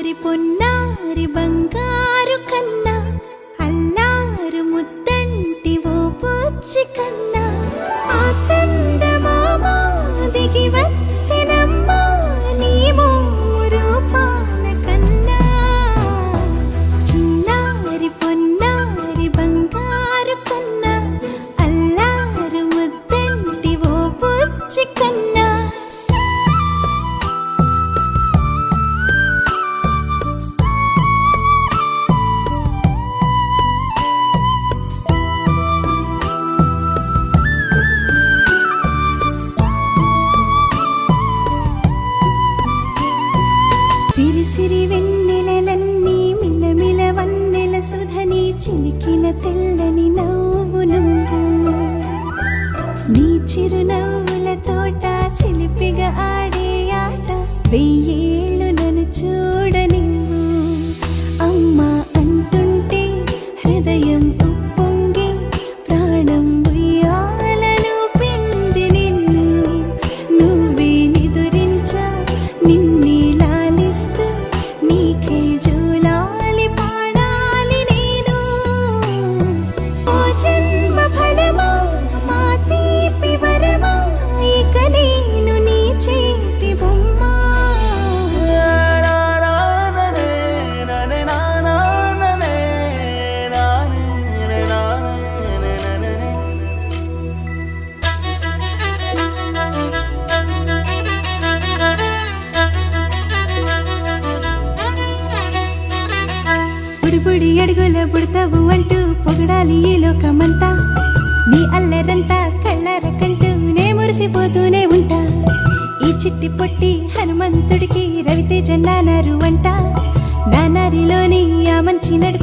చిన్నారి పొన్నారి బంగారు కన్నా అల్లారు ముద్దంటి ఓ పూచి కన్నా ఆ చందమామ దిగి వచ్చినమ్మా నీ మోము రూపాన కన్నా చిన్నారి పొన్నారి బంగారు కన్నా అల్లారు ముద్దంటి ఓ పూచి కన్నా సిరి సిరి వెన్నెలలన్నీ మిలమిల వన్నెల సుధని చిలికిన తెల్లని నవ్వు నువ్వు నీ చిరునవ్వుల తోట చిలిపిగా ఆడే ఆట వెయ్యేళ్ళు నన్ను చూడనివ్వు అమ్మా అంటుంటే హృదయం ఉప్పొంగి ప్రాణం ఉయ్యాలలో పిండి నిన్ను నువ్వే నిదురించా నిన్నే లాలిస్తూ నీకే జోలాలి పాడాలి నేను ఓ జన్మ ఫలమా మా తీపి వరమా ఇక నేను నీ చేతి బొమ్మ బుడి బుడి అడుగుల బుడతావు అంటూ పొగడాలి ఈ లోకమంతా నీ అల్లరంతా కళ్ళరకంటూ నే మురిసిపోతూనే ఉంటా ఈ చిట్టి పొట్టి హనుమంతుడికి రవితేజ నానారు అంట నానారిలోని ఆ మంచి నడత